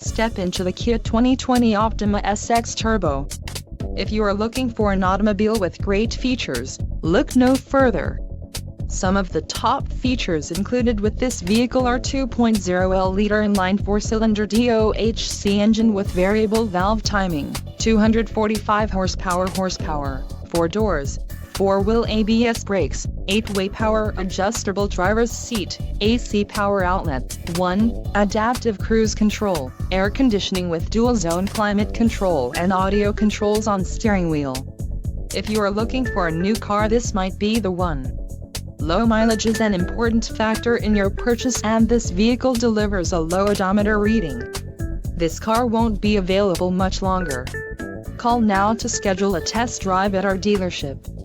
Step into the Kia 2020 Optima SX Turbo. If you are looking for an automobile with great features, look no further. Some of the top features included with this vehicle are 2.0L inline 4-cylinder DOHC engine with variable valve timing, 245 horsepower, 4 doors, 4-wheel ABS brakes, 8-way power adjustable driver's seat, AC power outlet, 1 adaptive cruise control, air conditioning with dual-zone climate control and audio controls on steering wheel. If you are looking for a new car, this might be the one. Low mileage is an important factor in your purchase, and this vehicle delivers a low odometer reading. This car won't be available much longer. Call now to schedule a test drive at our dealership.